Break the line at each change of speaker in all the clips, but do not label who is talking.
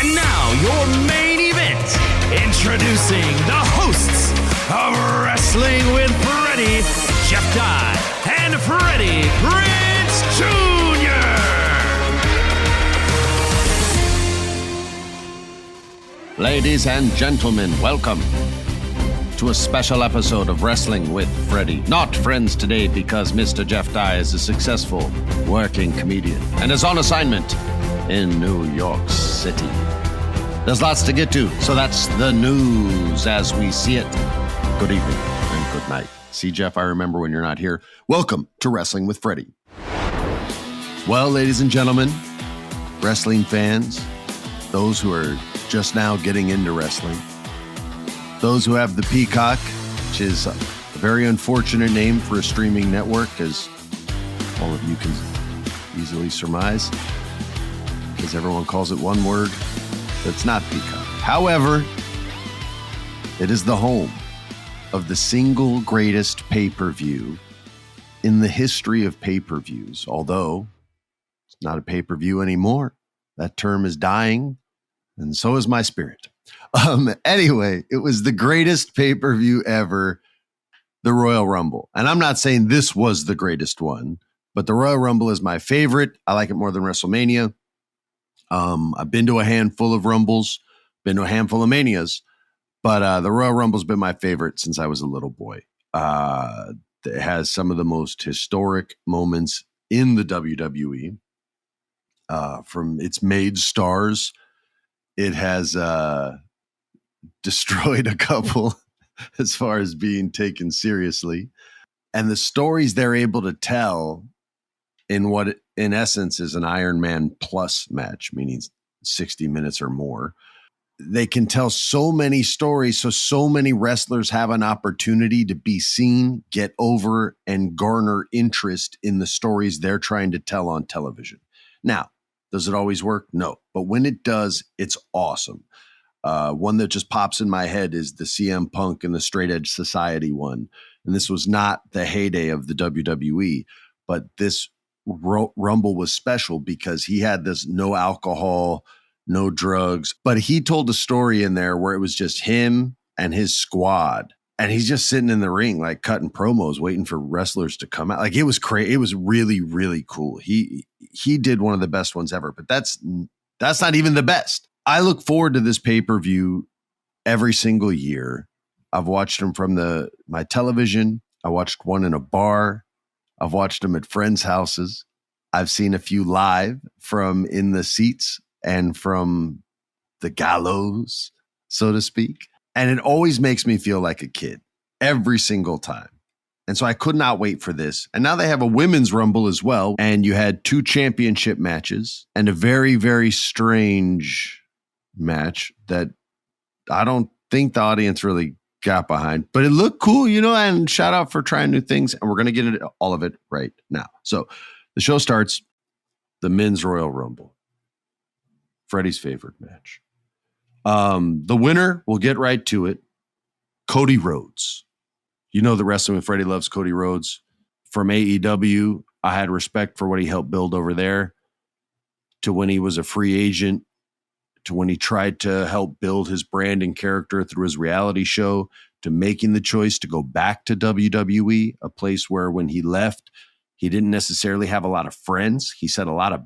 And now, your main event. Introducing the hosts of Wrestling with Freddie, Jeff Dye, and Freddie Prinze Jr.
Ladies and gentlemen, welcome to a special episode of Wrestling with Freddie. Not friends today because Mr. Jeff Dye is a successful working comedian and is on assignment in New York City. There's lots to get to, so that's the news as we see it. Good evening and good night. See, Jeff, I remember when you're not here. Welcome to Wrestling with Freddie. Well, ladies and gentlemen, wrestling fans, those who are just now getting into wrestling, those who have the Peacock, which is a very unfortunate name for a streaming network, as all of you can easily surmise, because everyone calls it one word. It's not Peacock. However, it is the home of the single greatest pay-per-view in the history of pay-per-views, although it's not a pay-per-view anymore. That term is dying, and so is my spirit. Anyway, it was the greatest pay-per-view ever, the Royal Rumble. And I'm not saying this was the greatest one, but the Royal Rumble is my favorite. I like it more than WrestleMania. I've been to a handful of Rumbles, been to a handful of Manias, but the Royal Rumble's been my favorite since I was a little boy. It has some of the most historic moments in the WWE. From its made stars, it has destroyed a couple as far as being taken seriously. And the stories they're able to tell in what, in essence, is an Iron Man plus match, meaning 60 minutes or more. They can tell so many stories, so many wrestlers have an opportunity to be seen, get over, and garner interest in the stories they're trying to tell on television. Now, does it always work? No. But when it does, it's awesome. One that just pops in my head is the CM Punk and the Straight Edge Society one. And this was not the heyday of the WWE, but this Rumble was special because he had this no alcohol, no drugs, but he told a story in there where it was just him and his squad. And he's just sitting in the ring, like cutting promos, waiting for wrestlers to come out. Like it was crazy. It was really, really cool. He did one of the best ones ever, but that's not even the best. I look forward to this pay-per-view every single year. I've watched them from my television. I watched one in a bar. I've watched them at friends' houses. I've seen a few live from in the seats and from the gallows, so to speak. And it always makes me feel like a kid every single time. And so I could not wait for this. And now they have a women's Rumble as well. And you had 2 championship matches and a very, very strange match that I don't think the audience really got behind, but it looked cool, and shout out for trying new things. And we're going to get into all of it right now. So the show starts, the men's Royal Rumble, Freddie's favorite match. The winner, we'll get right to it, Cody Rhodes. You know that Wrestling with Freddie loves Cody Rhodes. From AEW, I had respect for what he helped build over there, to when he was a free agent, to when he tried to help build his brand and character through his reality show, to making the choice to go back to WWE, a place where when he left, he didn't necessarily have a lot of friends. He said a lot of,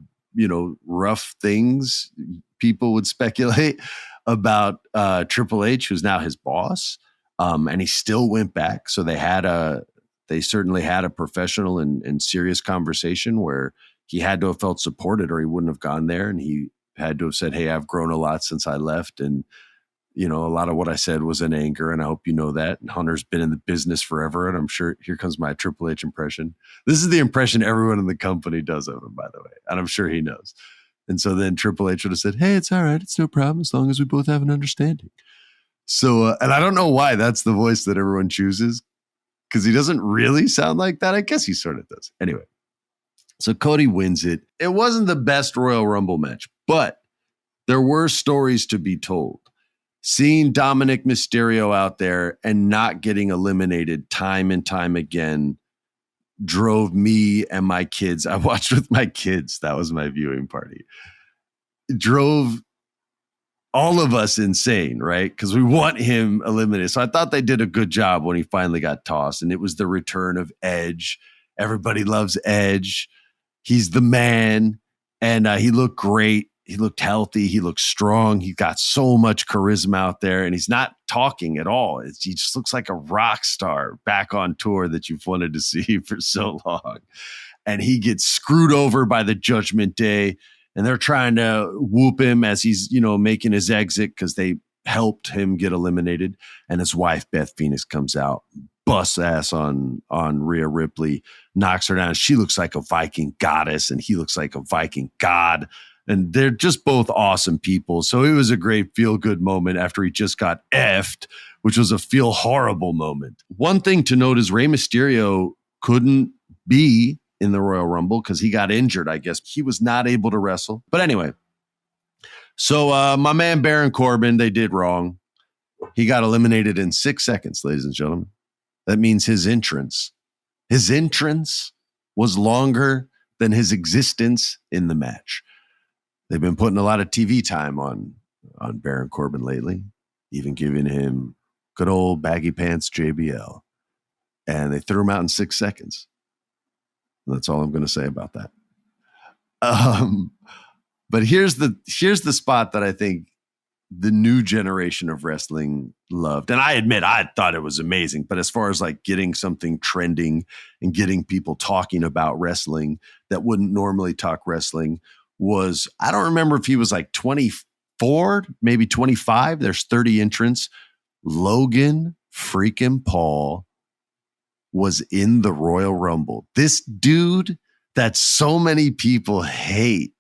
rough things. People would speculate about Triple H, who's now his boss. And he still went back. So they certainly had a professional and serious conversation where he had to have felt supported or he wouldn't have gone there. And he had to have said, hey, I've grown a lot since I left. And, a lot of what I said was in anger. And I hope you know that. And Hunter's been in the business forever. And I'm sure here comes my Triple H impression. This is the impression everyone in the company does of him, by the way. And I'm sure he knows. And so then Triple H would have said, hey, it's all right. It's no problem as long as we both have an understanding. So, and I don't know why that's the voice that everyone chooses, because he doesn't really sound like that. I guess he sort of does. Anyway, so Cody wins it. It wasn't the best Royal Rumble match, but there were stories to be told. Seeing Dominic Mysterio out there and not getting eliminated time and time again drove me and my kids. I watched with my kids. That was my viewing party. It drove all of us insane, right? Because we want him eliminated. So I thought they did a good job when he finally got tossed, and it was the return of Edge. Everybody loves Edge. He's the man, and he looked great. He looked healthy. He looked strong. He got so much charisma out there, and he's not talking at all. He just looks like a rock star back on tour that you've wanted to see for so long. And he gets screwed over by the Judgment Day, and they're trying to whoop him as he's, making his exit because they helped him get eliminated. And his wife, Beth Phoenix, comes out, busts ass on Rhea Ripley, knocks her down. She looks like a Viking goddess, and he looks like a Viking god. And they're just both awesome people. So it was a great feel-good moment after he just got effed, which was a feel-horrible moment. One thing to note is Rey Mysterio couldn't be in the Royal Rumble because he got injured, I guess. He was not able to wrestle. But anyway, so my man Baron Corbin, they did wrong. He got eliminated in 6 seconds, ladies and gentlemen. That means his entrance was longer than his existence in the match. They've been putting a lot of TV time on Baron Corbin lately, even giving him good old baggy pants JBL. And they threw him out in 6 seconds. That's all I'm going to say about that. But here's the spot that I think the new generation of wrestling loved. And I admit, I thought it was amazing. But as far as like getting something trending and getting people talking about wrestling that wouldn't normally talk wrestling was, I don't remember if he was like 24, maybe 25. There's 30 entrants. Logan freaking Paul was in the Royal Rumble. This dude that so many people hate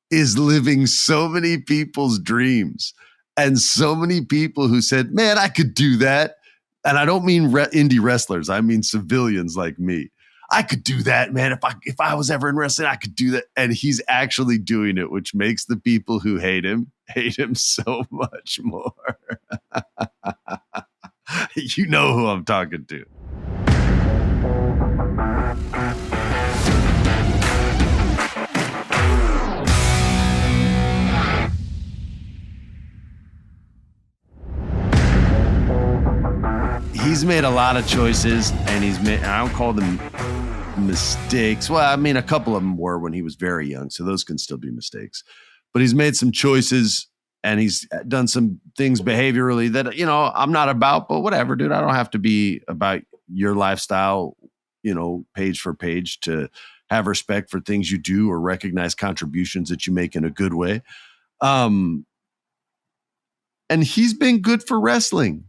is living so many people's dreams, and so many people who said, man, I could do that. And I don't mean indie wrestlers. I mean civilians like me. I could do that, man. If I was ever in wrestling, I could do that. And he's actually doing it, which makes the people who hate him so much more. You know who I'm talking to. He's made a lot of choices, and I don't call them mistakes. Well, I mean, a couple of them were when he was very young, so those can still be mistakes. But he's made some choices, and he's done some things behaviorally that, I'm not about, but whatever, dude. I don't have to be about your lifestyle, page for page to have respect for things you do or recognize contributions that you make in a good way. And he's been good for wrestling.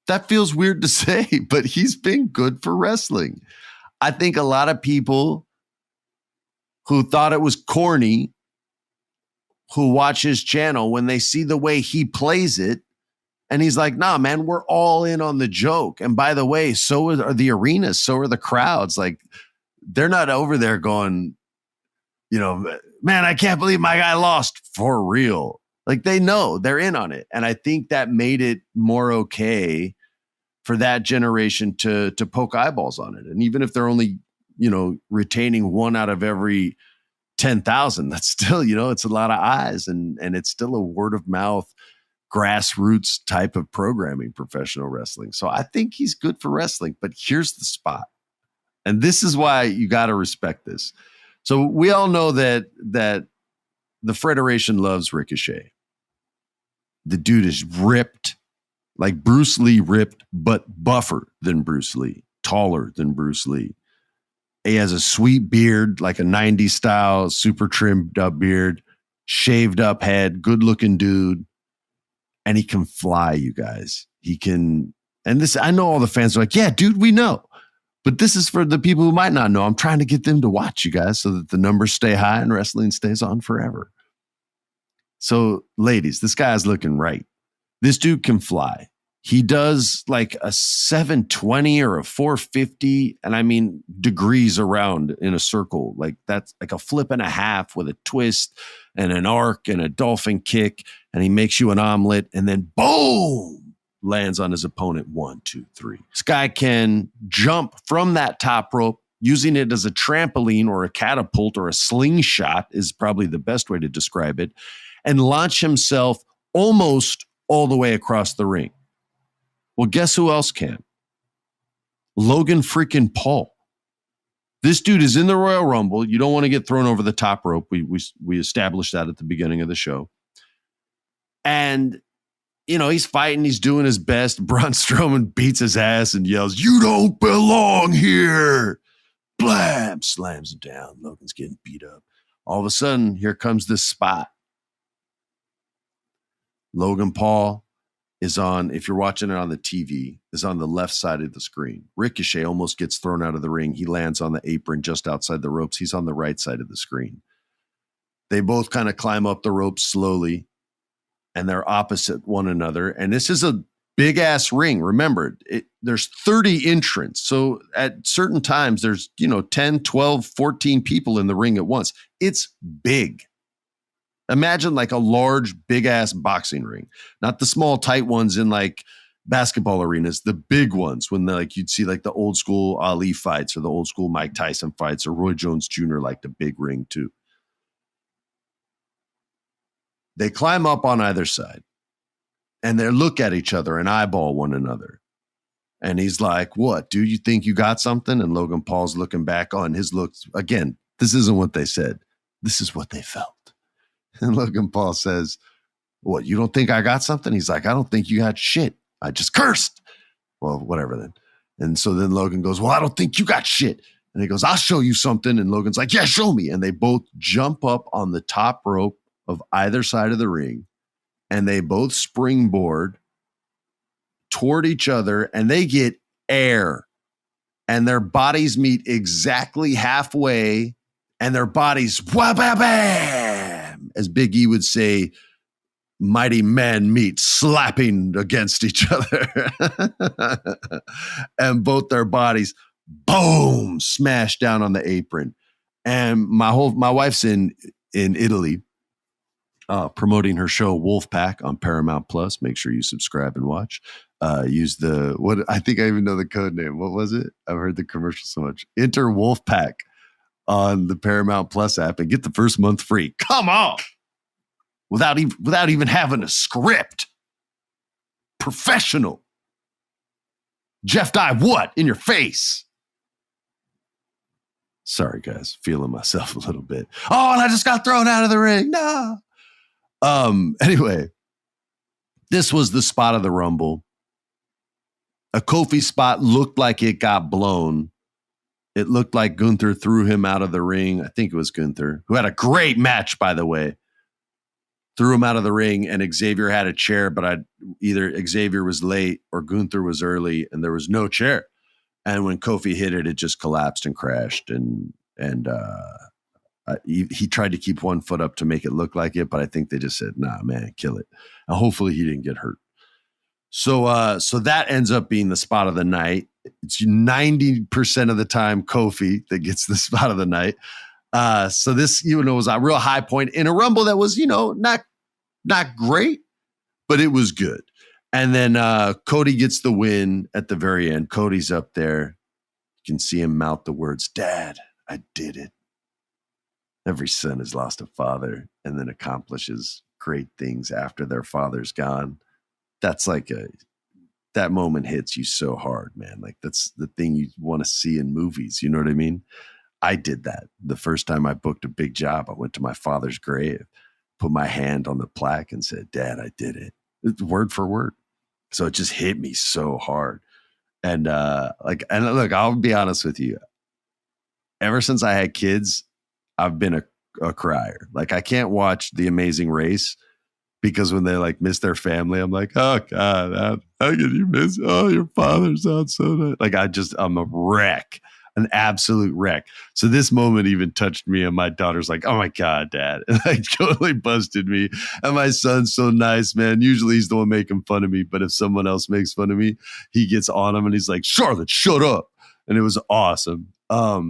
That feels weird to say, but he's been good for wrestling. I think a lot of people who thought it was corny, who watch his channel, when they see the way he plays it, and he's like, nah, man, we're all in on the joke. And by the way, so are the arenas, so are the crowds. Like, they're not over there going, man, I can't believe my guy lost, for real. Like, they know, they're in on it. And I think that made it more okay for that generation to poke eyeballs on it. And even if they're only, retaining one out of every 10,000, that's still, it's a lot of eyes, and it's still a word of mouth, grassroots type of programming, professional wrestling. So I think he's good for wrestling, but here's the spot. And this is why you got to respect this. So we all know that the Federation loves Ricochet. The dude is ripped, like Bruce Lee ripped, but buffer than Bruce Lee, taller than Bruce Lee. He has a sweet beard, like a 90s style, super trimmed up beard, shaved up head, good looking dude. And he can fly, you guys. He can, and this, I know all the fans are like, yeah, dude, we know. But this is for the people who might not know. I'm trying to get them to watch, you guys, so that the numbers stay high and wrestling stays on forever. So, ladies, this guy's looking right. This dude can fly. He does like a 720 or a 450, and I mean degrees around in a circle. Like, that's like a flip and a half with a twist and an arc and a dolphin kick, and he makes you an omelet, and then boom, lands on his opponent. 1, 2, 3. This guy can jump from that top rope, using it as a trampoline or a catapult or a slingshot is probably the best way to describe it, and launch himself almost all the way across the ring. Well, guess who else can? Logan freaking Paul. This dude is in the Royal Rumble. You don't want to get thrown over the top rope. We established that at the beginning of the show. And, you know, he's fighting. He's doing his best. Braun Strowman beats his ass and yells, "You don't belong here." Blam! Slams him down. Logan's getting beat up. All of a sudden, here comes this spot. Logan Paul is on, if you're watching it on the TV, is on the left side of the screen. Ricochet almost gets thrown out of the ring. He lands on the apron just outside the ropes. He's on the right side of the screen. They both kind of climb up the ropes slowly, and they're opposite one another. And this is a big-ass ring. Remember, there's 30 entrants. So at certain times, there's 10, 12, 14 people in the ring at once. It's big. Imagine like a large, big-ass boxing ring. Not the small, tight ones in like basketball arenas, the big ones when you'd see like the old school Ali fights or the old school Mike Tyson fights or Roy Jones Jr. like the big ring too. They climb up on either side and they look at each other and eyeball one another. And he's like, "What, dude, you think you got something?" And Logan Paul's looking back on his looks. Again, this isn't what they said. This is what they felt. And Logan Paul says, "What, you don't think I got something?" He's like, "I don't think you got shit. I just cursed." Well, whatever then. And so then Logan goes, "Well, I don't think you got shit." And he goes, "I'll show you something." And Logan's like, "Yeah, show me." And they both jump up on the top rope of either side of the ring. And they both springboard toward each other and they get air. And their bodies meet exactly halfway. And their bodies, wha ba bam, as Big E would say, mighty men meet, slapping against each other. And both their bodies, boom, smash down on the apron. And my wife's in Italy, promoting her show Wolfpack on Paramount Plus. Make sure you subscribe and watch. Use I think I even know the code name. What was it? I've heard the commercial so much. Enter Wolfpack on the Paramount Plus app and get the first month free. Come on. Without even having a script. Professional. Jeff Dye, what? In your face. Sorry, guys. Feeling myself a little bit. Oh, and I just got thrown out of the ring. No. Anyway, this was the spot of the Rumble. A Kofi spot looked like it got blown. It looked like Gunther threw him out of the ring. I think it was Gunther, who had a great match, by the way. Threw him out of the ring, and Xavier had a chair, but either Xavier was late or Gunther was early, and there was no chair. And when Kofi hit it, it just collapsed and crashed. And he tried to keep one foot up to make it look like it, but I think they just said, "Nah, man, kill it." And hopefully he didn't get hurt. So that ends up being the spot of the night. It's 90% of the time Kofi that gets the spot of the night. So this, was a real high point in a Rumble that was, not great, but it was good. And then Cody gets the win at the very end. Cody's up there. You can see him mouth the words, "Dad, I did it." Every son has lost a father and then accomplishes great things after their father's gone. That's that moment hits you so hard, man. Like that's the thing you want to see in movies. You know what I mean? I did that. The first time I booked a big job, I went to my father's grave, put my hand on the plaque and said, "Dad, I did it." It's word for word. So it just hit me so hard. And look, I'll be honest with you. Ever since I had kids, I've been a crier. Like I can't watch The Amazing Race because when they miss their family, I'm like, "Oh God, how can you miss? Oh, your father sounds so nice." Like I'm a wreck, an absolute wreck. So this moment even touched me, and my daughter's like, "Oh my God, Dad," and totally busted me. And my son's so nice, man. Usually he's the one making fun of me, but if someone else makes fun of me, he gets on him and he's like, "Charlotte, shut up!" And it was awesome.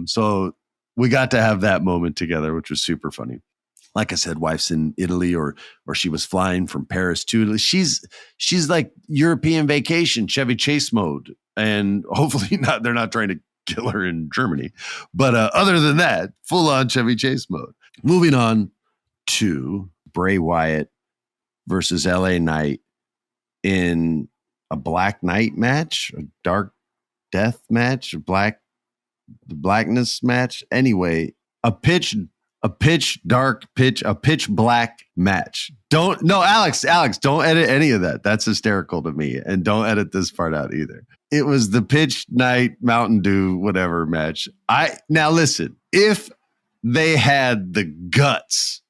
So we got to have that moment together, which was super funny. Like I said, wife's in Italy or she was flying from Paris to Italy. She's like European vacation, Chevy Chase mode. And hopefully they're not trying to killer in Germany. But other than that, full on Chevy Chase mode. Moving on to Bray Wyatt versus LA Knight in a Black Knight match, a Dark Death match, the Blackness match. Anyway, a pitch black match. Alex, don't edit any of that. That's hysterical to me. And don't edit this part out either. It was the pitch night Mountain Dew, whatever match. Now listen, if they had the guts,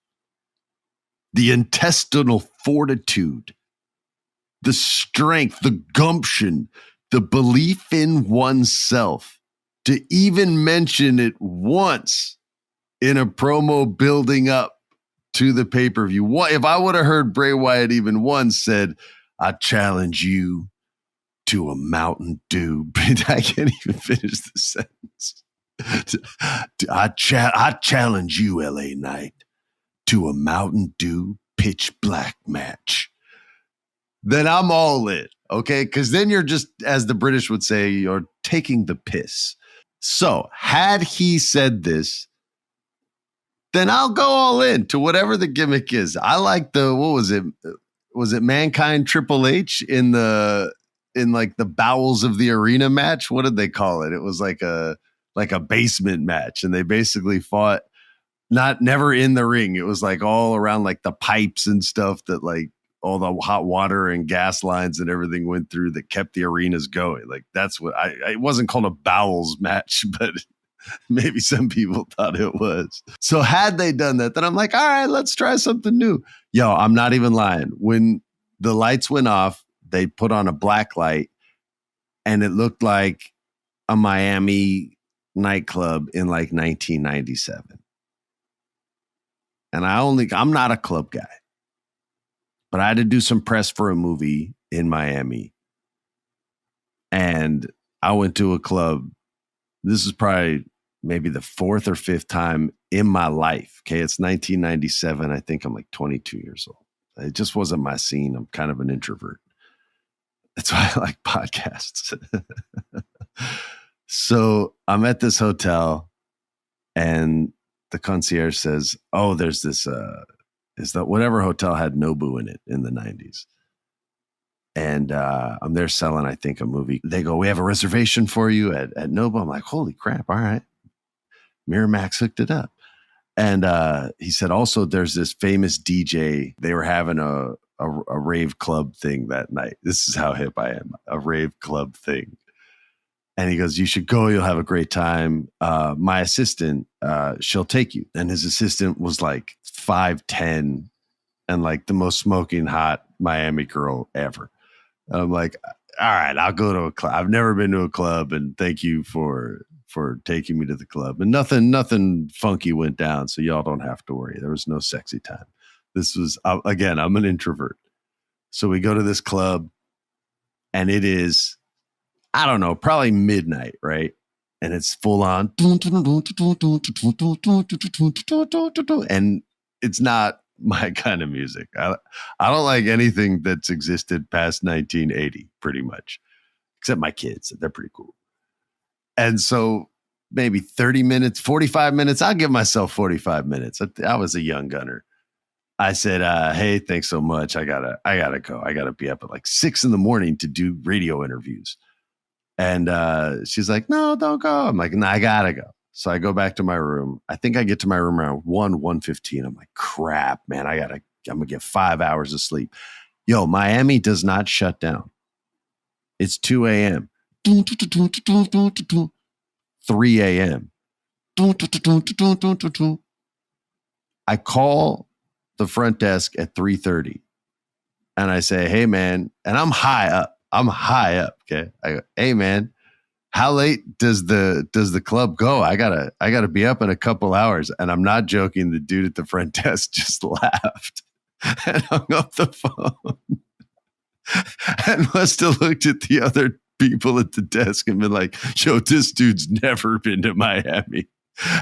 the intestinal fortitude, the strength, the gumption, the belief in oneself to even mention it once in a promo building up to the pay-per-view. If I would have heard Bray Wyatt even once said, I challenge you to a Mountain Dew. I can't even finish the sentence. I challenge you, LA Knight, to a Mountain Dew pitch black match. Then I'm all in, okay? Because then you're just, as the British would say, you're taking the piss. So had he said this, then I'll go all in to whatever the gimmick is. I like what was it? Was it Mankind Triple H in like the bowels of the arena match? What did they call it? It was like a basement match, and they basically fought never in the ring. It was like all around like the pipes and stuff that like all the hot water and gas lines and everything went through that kept the arenas going. Like that's what it wasn't called a bowels match, but maybe some people thought it was. So had they done that, then I'm like, all right, let's try something new. Yo, I'm not even lying. When the lights went off, they put on a black light and it looked like a Miami nightclub in like 1997. And I'm not a club guy, but I had to do some press for a movie in Miami. And I went to a club. This is probably maybe the fourth or fifth time in my life. Okay. It's 1997. I think I'm like 22 years old. It just wasn't my scene. I'm kind of an introvert. That's why I like podcasts. So I'm at this hotel and the concierge says, oh, there's this, is that whatever hotel had Nobu in it in the 90s. And I'm there selling, I think, a movie. They go, we have a reservation for you at Nobu. I'm like, holy crap. All right. Miramax hooked it up. And he said, also, there's this famous DJ. They were having a rave club thing that night. This is how hip I am, a rave club thing. And he goes, you should go. You'll have a great time. My assistant, she'll take you. And his assistant was like 5'10" and like the most smoking hot Miami girl ever. And I'm like, all right, I'll go to a club. I've never been to a club, and thank you for taking me to the club. And nothing funky went down, so y'all don't have to worry. There was no sexy time. This was, again, I'm an introvert. So we go to this club, and it is, I don't know, probably midnight, right? And it's full on. And it's not my kind of music. I don't like anything that's existed past 1980, pretty much, except my kids. They're pretty cool. And so maybe 30 minutes, 45 minutes. I'll give myself 45 minutes. I was a young gunner. I said, hey, thanks so much. I gotta go. I gotta be up at like 6 a.m. to do radio interviews. And she's like, no, don't go. I'm like, no, I gotta go. So I go back to my room. I think I get to my room around 1:15. I'm like, crap, man, I'm gonna get 5 hours of sleep. Yo, Miami does not shut down. It's 2 a.m. 3 a.m. I call the front desk at 3:30 and I say, hey man, and I'm high up. Okay. I go, hey man, how late does the club go? I gotta be up in a couple hours. And I'm not joking. The dude at the front desk just laughed and hung up the phone and must have looked at the other people at the desk and been like, yo, this dude's never been to Miami.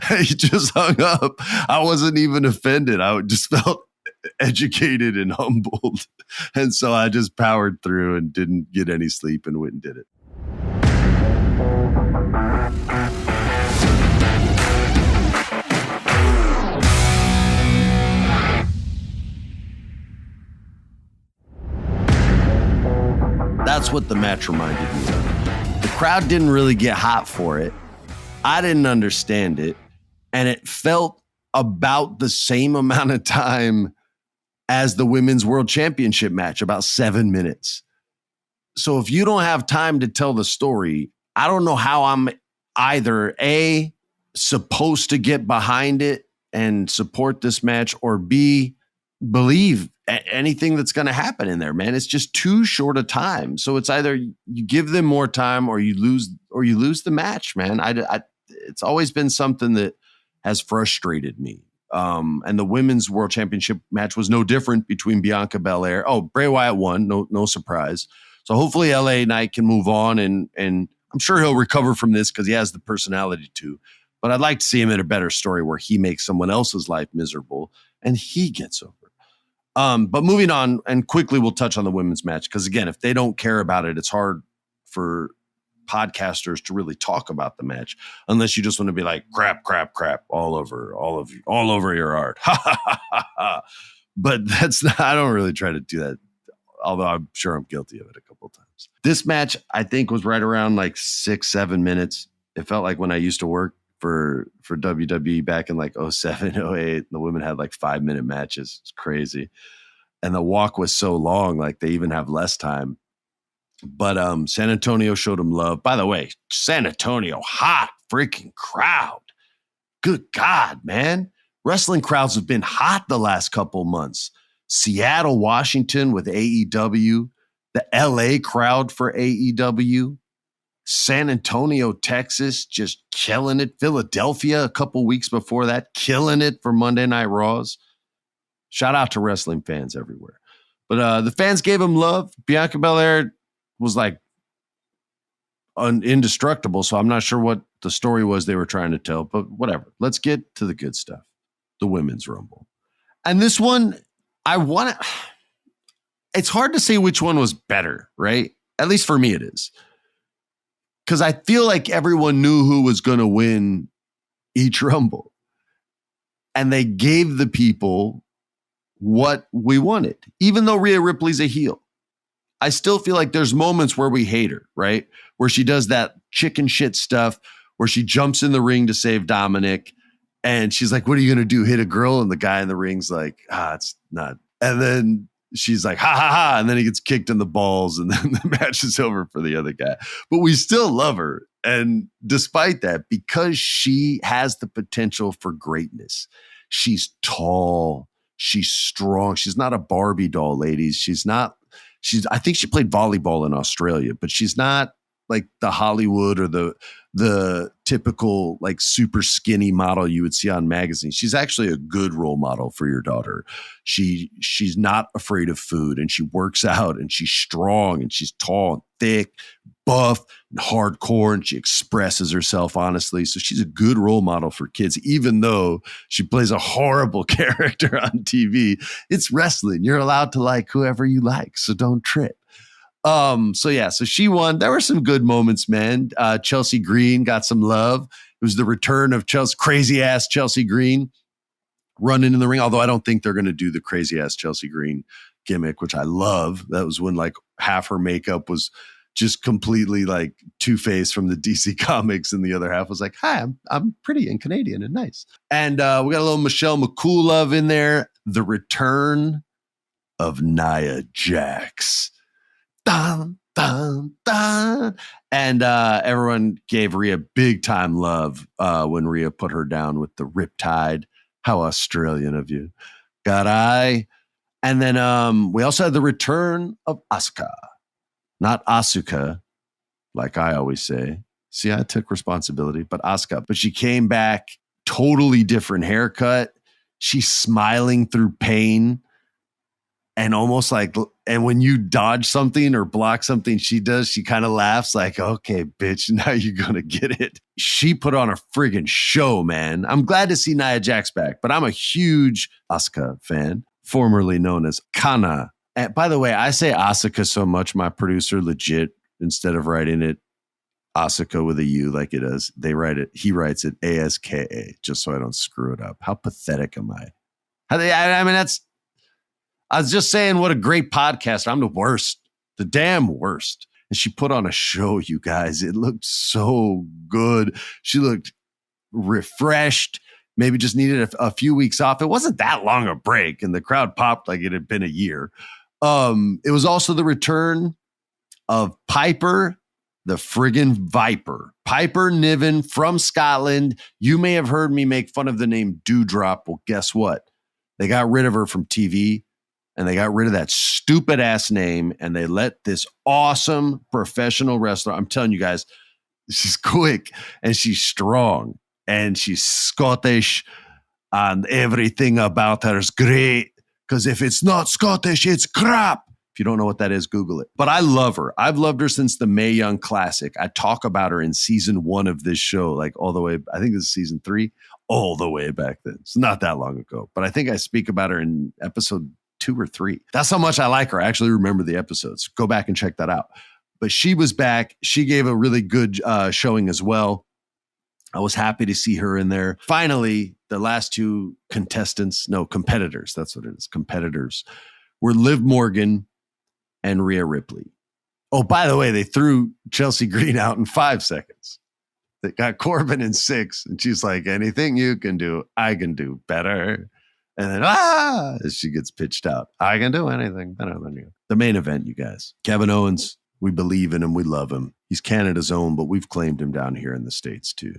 He just hung up. I wasn't even offended. I just felt educated and humbled. And so I just powered through and didn't get any sleep and went and did it. That's what the match reminded me of. The crowd didn't really get hot for it. I didn't understand it. And it felt about the same amount of time as the Women's World Championship match, about 7 minutes. So if you don't have time to tell the story, I don't know how I'm either A, supposed to get behind it and support this match, or B, believe anything that's going to happen in there, man. It's just too short a time. So it's either you give them more time or you lose the match, man. It's always been something that has frustrated me. And the Women's World Championship match was no different between Bianca Belair. Oh, Bray Wyatt won. No surprise. So hopefully LA Knight can move on, and I'm sure he'll recover from this because he has the personality to. But I'd like to see him in a better story where he makes someone else's life miserable and he gets over. But moving on, and quickly we'll touch on the women's match, because again, if they don't care about it, it's hard for podcasters to really talk about the match unless you just want to be like crap all over your art. But that's not, I don't really try to do that, although I'm sure I'm guilty of it a couple of times. This match, I think, was right around like 6-7 minutes. It felt like when I used to work for WWE back in like 07, 08, the women had like 5-minute matches. It's crazy. And the walk was so long, like they even have less time. But San Antonio showed them love. By the way, San Antonio, hot freaking crowd. Good God, man. Wrestling crowds have been hot the last couple months. Seattle, Washington with AEW. The LA crowd for AEW. San Antonio, Texas, just killing it. Philadelphia a couple weeks before that, killing it for Monday Night Raws. Shout out to wrestling fans everywhere. But the fans gave him love. Bianca Belair was like indestructible, so I'm not sure what the story was they were trying to tell, but whatever. Let's get to the good stuff. The Women's Rumble. And this one, it's hard to say which one was better, right? At least for me it is. Because I feel like everyone knew who was going to win each Rumble. And they gave the people what we wanted. Even though Rhea Ripley's a heel, I still feel like there's moments where we hate her, right? Where she does that chicken shit stuff, where she jumps in the ring to save Dominic. And she's like, what are you going to do? Hit a girl? And the guy in the ring's like, it's not. And then she's like, ha, ha, ha. And then he gets kicked in the balls. And then the match is over for the other guy. But we still love her. And despite that, because she has the potential for greatness, she's tall, she's strong. She's not a Barbie doll, ladies. I think she played volleyball in Australia, but she's not like the Hollywood or the typical like super skinny model you would see on magazines. She's actually a good role model for your daughter. She's not afraid of food, and she works out, and she's strong, and she's tall and thick, buff and hardcore, and she expresses herself honestly. So she's a good role model for kids, even though she plays a horrible character on TV. It's wrestling. You're allowed to like whoever you like, so don't trip. So she won. There were some good moments, man. Chelsea Green got some love. It was the return of crazy ass Chelsea Green running in the ring. Although I don't think they're going to do the crazy ass Chelsea Green gimmick, which I love. That was when like half her makeup was just completely like Two-Face from the DC comics, and the other half was like, hi, I'm pretty and Canadian and nice. And we got a little Michelle McCool love in there. The return of Nia Jax. Dun, dun, dun. And everyone gave Rhea big time love when Rhea put her down with the Riptide. How Australian of you. Got I. And then we also had the return of Asuka. Not Asuka, like I always say. See, I took responsibility, but Asuka. But she came back, totally different haircut. She's smiling through pain. And almost like, and when you dodge something or block something she does, she kind of laughs like, okay, bitch, now you're going to get it. She put on a friggin' show, man. I'm glad to see Nia Jax back, but I'm a huge Asuka fan, formerly known as Kana. And by the way, I say Asuka so much, my producer legit, instead of writing it Asuka with a U like it is, he writes it ASKA, just so I don't screw it up. How pathetic am I? I was just saying what a great podcast. I'm the worst, the damn worst. And she put on a show, you guys. It looked so good. She looked refreshed, maybe just needed a few weeks off. It wasn't that long a break, and the crowd popped like it had been a year. It was also the return of Piper, the friggin' Viper. Piper Niven from Scotland. You may have heard me make fun of the name Dewdrop. Well, guess what? They got rid of her from TV, and they got rid of that stupid ass name, and they let this awesome professional wrestler, I'm telling you guys, she's quick and she's strong and she's Scottish, and everything about her is great, because if it's not Scottish, it's crap. If you don't know what that is, Google it. But I love her. I've loved her since the Mae Young Classic. I talk about her in season 1 of this show, like all the way, I think this is season 3, all the way back then. It's not that long ago. But I think I speak about her in episode 2 or 3. That's how much I like her. I actually remember the episodes. Go back and check that out. But she was back. She gave a really good showing as well. I was happy to see her in there. Finally, the last 2 competitors, that's what it is, competitors, were Liv Morgan and Rhea Ripley. Oh, by the way, they threw Chelsea Green out in 5 seconds. They got Corbin in 6, and she's like, anything you can do, I can do better. And then, as she gets pitched out, I can do anything better than you. The main event, you guys. Kevin Owens, we believe in him. We love him. He's Canada's own, but we've claimed him down here in the States too.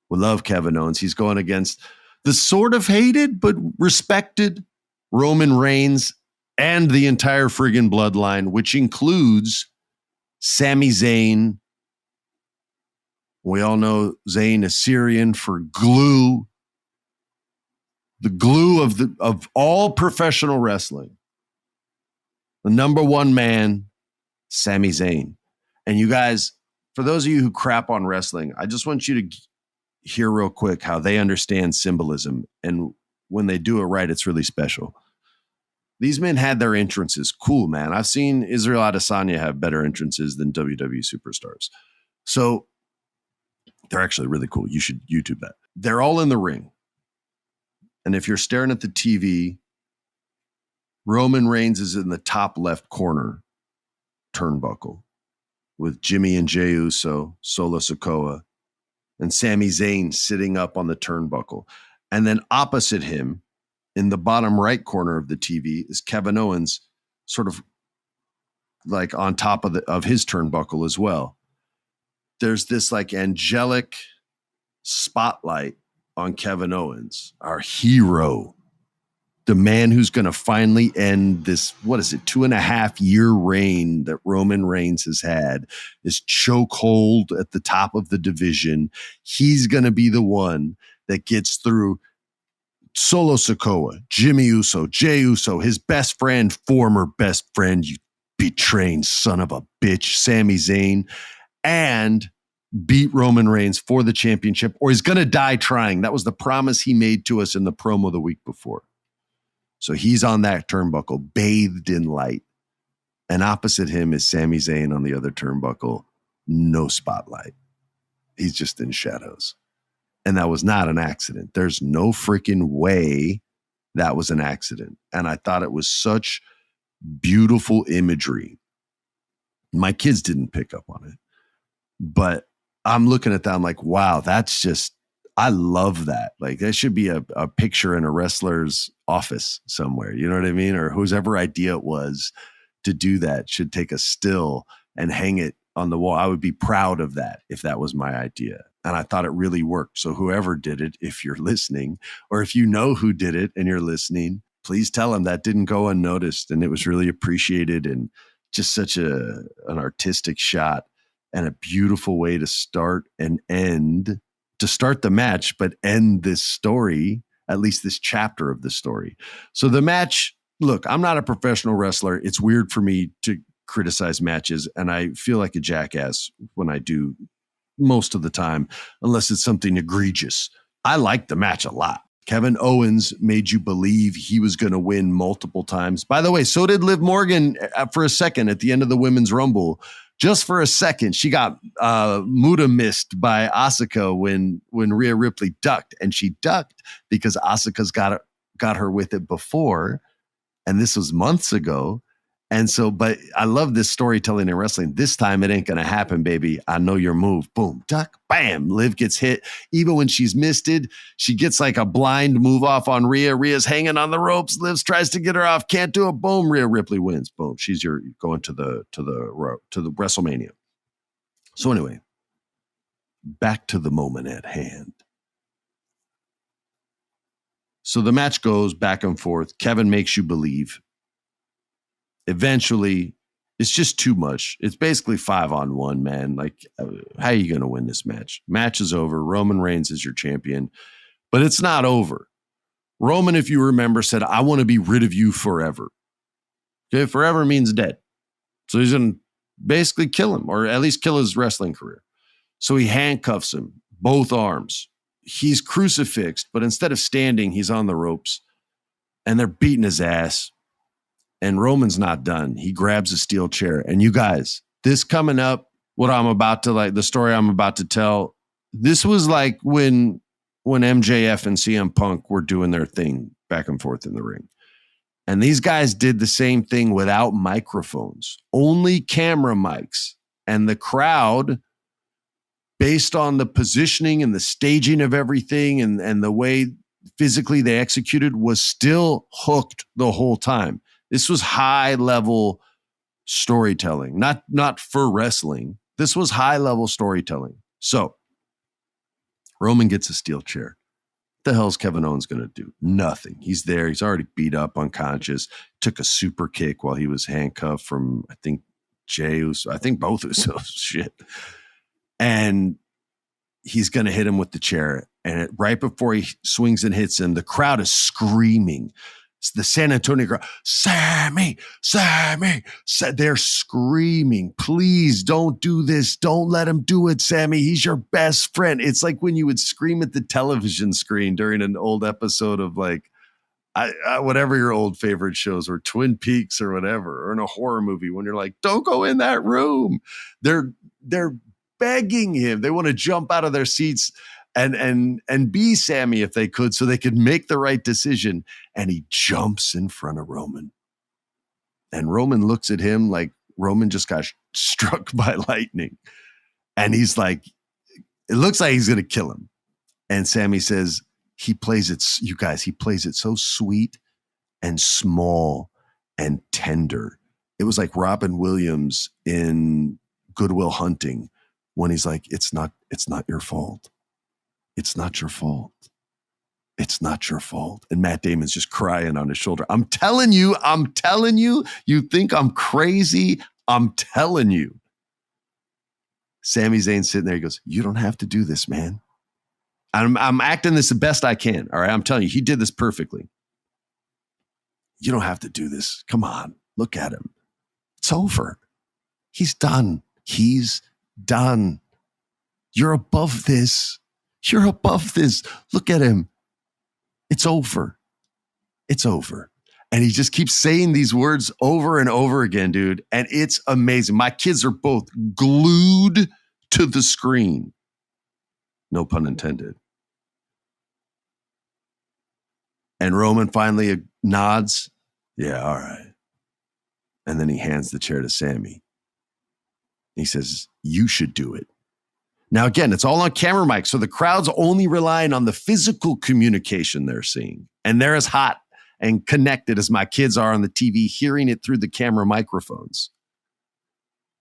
We love Kevin Owens. He's going against the sort of hated but respected Roman Reigns and the entire friggin' bloodline, which includes Sami Zayn. We all know Zayn is Syrian for glue. The glue of all professional wrestling. The number one man, Sami Zayn. And you guys, for those of you who crap on wrestling, I just want you to hear real quick how they understand symbolism. And when they do it right, it's really special. These men had their entrances. Cool, man. I've seen Israel Adesanya have better entrances than WWE superstars. So they're actually really cool. You should YouTube that. They're all in the ring. And if you're staring at the TV, Roman Reigns is in the top left corner turnbuckle with Jimmy and Jey Uso, Solo Sikoa, and Sami Zayn sitting up on the turnbuckle. And then opposite him, in the bottom right corner of the TV, is Kevin Owens, sort of like on top of his turnbuckle as well. There's this like angelic spotlight on Kevin Owens, our hero, the man who's going to finally end this, 2.5-year reign that Roman Reigns has had, this chokehold at the top of the division. He's going to be the one that gets through Solo Sikoa, Jimmy Uso, Jey Uso, his best friend, former best friend, you betraying son of a bitch, Sami Zayn, and beat Roman Reigns for the championship, or he's going to die trying. That was the promise he made to us in the promo the week before. So he's on that turnbuckle, bathed in light. And opposite him is Sami Zayn on the other turnbuckle, no spotlight. He's just in shadows. And that was not an accident. There's no freaking way that was an accident. And I thought it was such beautiful imagery. My kids didn't pick up on it. But I'm looking at that, I'm like, wow, that's just, I love that. Like, that should be a picture in a wrestler's office somewhere. You know what I mean? Or whoever idea it was to do that should take a still and hang it on the wall. I would be proud of that if that was my idea. And I thought it really worked. So whoever did it, if you're listening, or if you know who did it and you're listening, please tell them that didn't go unnoticed. And it was really appreciated, and just such an artistic shot and a beautiful way to start and end, to start the match, but end this story, at least this chapter of the story. So the match, look, I'm not a professional wrestler. It's weird for me to criticize matches, and I feel like a jackass when I do most of the time, unless it's something egregious. I liked the match a lot. Kevin Owens made you believe he was going to win multiple times. By the way, so did Liv Morgan for a second at the end of the Women's Rumble. Just for a second, she got Muda missed by Asuka when Rhea Ripley ducked, and she ducked because Asuka's got her with it before, and this was months ago, And so, but I love this storytelling in wrestling. This time it ain't going to happen, baby. I know your move. Boom, duck, bam. Liv gets hit. Even when she's misted, she gets like a blind move off on Rhea. Rhea's hanging on the ropes. Liv tries to get her off. Can't do it. Boom. Rhea Ripley wins. Boom. She's going to the WrestleMania. So anyway, back to the moment at hand. So the match goes back and forth. Kevin makes you believe. Eventually, it's just too much. It's basically 5-on-1, man. Like, how are you going to win this match? Match is over. Roman Reigns is your champion. But it's not over. Roman, if you remember, said, I want to be rid of you forever. Okay, forever means dead. So he's going to basically kill him, or at least kill his wrestling career. So he handcuffs him, both arms. He's crucifixed, but instead of standing, he's on the ropes. And they're beating his ass. And Roman's not done. He grabs a steel chair. And you guys, this coming up, what I'm about to the story I'm about to tell, this was like when MJF and CM Punk were doing their thing back and forth in the ring. And these guys did the same thing without microphones, only camera mics. And the crowd, based on the positioning and the staging of everything and the way physically they executed, was still hooked the whole time. This was high-level storytelling, not for wrestling. This was high-level storytelling. So, Roman gets a steel chair. What the hell is Kevin Owens going to do? Nothing. He's there. He's already beat up, unconscious. Took a super kick while he was handcuffed from, I think, Jey Uso. I think both Usos. Shit. And he's going to hit him with the chair. And right before he swings and hits him, the crowd is screaming. It's the San Antonio crowd, Sami. They're screaming, please don't do this. Don't let him do it, Sami. He's your best friend. It's like when you would scream at the television screen during an old episode of like, whatever your old favorite shows or Twin Peaks or whatever, or in a horror movie when you're like, don't go in that room. They're begging him. They want to jump out of their seats and be Sami if they could, so they could make the right decision. And he jumps in front of Roman. And Roman looks at him like Roman just got struck by lightning. And he's like, it looks like he's going to kill him. And Sami says, he plays it so sweet and small and tender. It was like Robin Williams in Good Will Hunting when he's like, it's not your fault. It's not your fault. It's not your fault. And Matt Damon's just crying on his shoulder. I'm telling you, you think I'm crazy. I'm telling you. Sami Zayn's sitting there. He goes, you don't have to do this, man. I'm acting this the best I can. All right. I'm telling you, he did this perfectly. You don't have to do this. Come on. Look at him. It's over. He's done. He's done. You're above this. You're above this. Look at him. It's over. It's over. And he just keeps saying these words over and over again, dude. And it's amazing. My kids are both glued to the screen. No pun intended. And Roman finally nods. Yeah, all right. And then he hands the chair to Sami. He says, you should do it. Now, again, it's all on camera mic, so the crowd's only relying on the physical communication they're seeing. And they're as hot and connected as my kids are on the TV, hearing it through the camera microphones.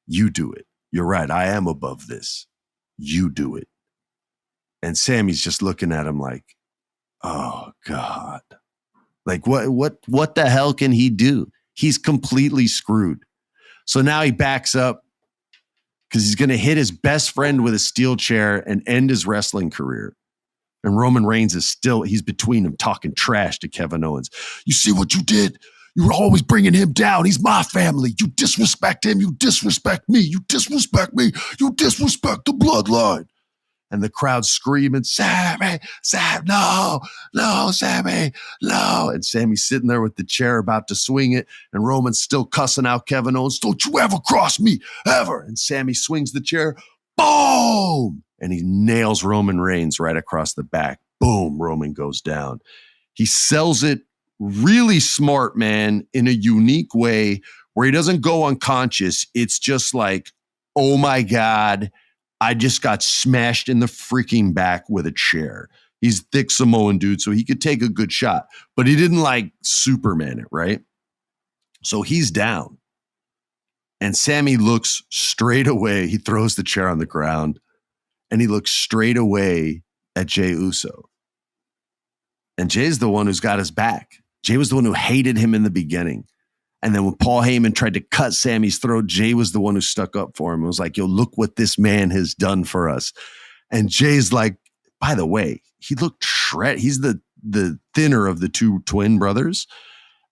You do it. You're right. I am above this. You do it. And Sami's just looking at him like, oh, God. Like, what the hell can he do? He's completely screwed. So now he backs up, because he's going to hit his best friend with a steel chair and end his wrestling career. And Roman Reigns is he's between them talking trash to Kevin Owens. You see what you did? You were always bringing him down. He's my family. You disrespect him. You disrespect me. You disrespect me. You disrespect the bloodline. And the crowd's screaming, Sami, no, Sami, no. And Sami's sitting there with the chair about to swing it. And Roman's still cussing out Kevin Owens. Don't you ever cross me, ever. And Sami swings the chair. Boom. And he nails Roman Reigns right across the back. Boom. Roman goes down. He sells it really smart, man, in a unique way where he doesn't go unconscious. It's just like, oh my God, I just got smashed in the freaking back with a chair. He's thick Samoan dude, so he could take a good shot, but he didn't like Superman it, right? So he's down. And Sami looks straight away. He throws the chair on the ground and he looks straight away at Jey Uso. And Jay's the one who's got his back. Jey was the one who hated him in the beginning. And then when Paul Heyman tried to cut Sami's throat, Jey was the one who stuck up for him. It was like, yo, look what this man has done for us. And Jay's like, by the way, he looked shredded. He's the thinner of the two twin brothers.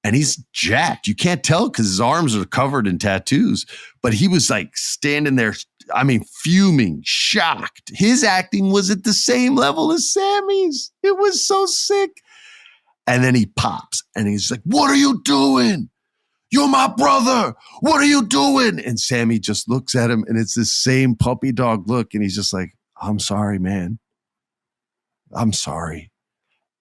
And he's jacked. You can't tell because his arms are covered in tattoos. But he was like standing there, I mean, fuming, shocked. His acting was at the same level as Sami's. It was so sick. And then he pops and he's like, what are you doing? You're my brother. What are you doing? And Sami just looks at him and it's the same puppy dog look. And he's just like, I'm sorry, man. I'm sorry.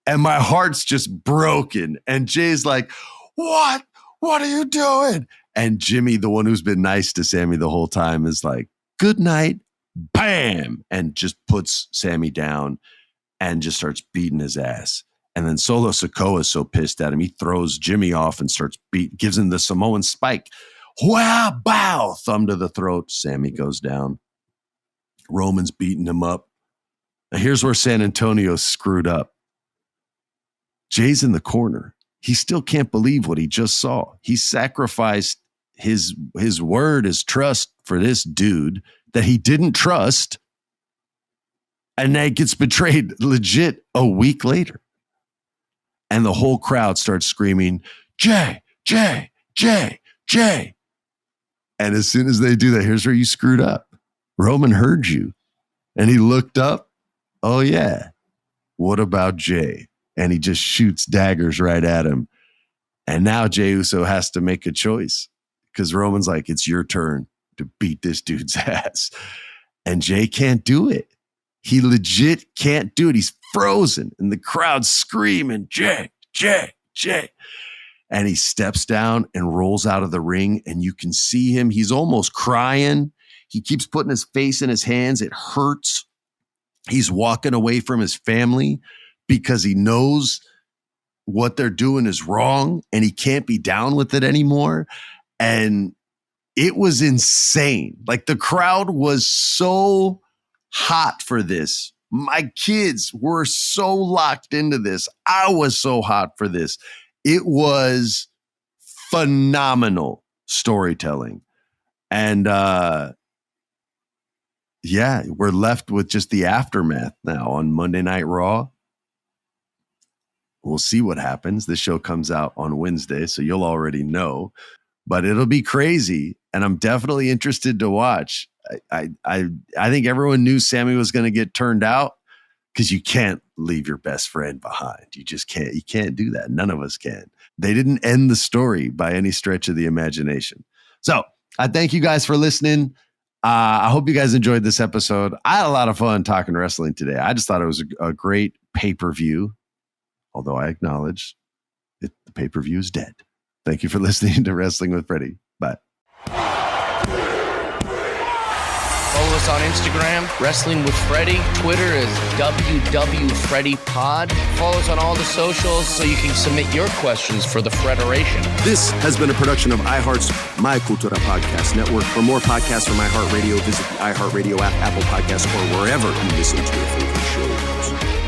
And my heart's just broken. And Jay's like, what? What are you doing? And Jimmy, the one who's been nice to Sami the whole time, is like, good night. Bam. And just puts Sami down and just starts beating his ass. And then Solo Sikoa is so pissed at him, he throws Jimmy off and starts gives him the Samoan spike. Wow, bow, thumb to the throat. Sami goes down. Roman's beating him up. Now here's where San Antonio screwed up. Jay's in the corner. He still can't believe what he just saw. He sacrificed his word, his trust for this dude that he didn't trust. And that gets betrayed legit a week later. And the whole crowd starts screaming, Jay, Jay, Jay, Jay. And as soon as they do that, here's where you screwed up. Roman heard you. And he looked up. Oh, yeah. What about Jay? And he just shoots daggers right at him. And now Jey Uso has to make a choice because Roman's like, it's your turn to beat this dude's ass. And Jay can't do it. He legit can't do it. He's frozen and the crowd's screaming, Jay, Jay, Jay. And he steps down and rolls out of the ring and you can see him. He's almost crying. He keeps putting his face in his hands. It hurts. He's walking away from his family because he knows what they're doing is wrong and he can't be down with it anymore. And it was insane. Like the crowd was so hot for this. My kids were so locked into this. I was so hot for this. It was phenomenal storytelling. And yeah, we're left with just the aftermath now on Monday Night Raw. We'll see what happens. This show comes out on Wednesday, so you'll already know. But it'll be crazy, and I'm definitely interested to watch. I think everyone knew Sami was going to get turned out because you can't leave your best friend behind. You just can't. You can't do that. None of us can. They didn't end the story by any stretch of the imagination. So I thank you guys for listening. I hope you guys enjoyed this episode. I had a lot of fun talking wrestling today. I just thought it was a great pay-per-view. Although I acknowledge the pay-per-view is dead. Thank you for listening to Wrestling with Freddie. Bye.
Follow us on Instagram, Wrestling with Freddie. Twitter is WWFreddiePod. Follow us on all the socials so you can submit your questions for the Federation.
This has been a production of iHeart's My Cultura Podcast Network. For more podcasts from iHeartRadio, visit the iHeartRadio app, Apple Podcasts, or wherever you listen to your favorite shows.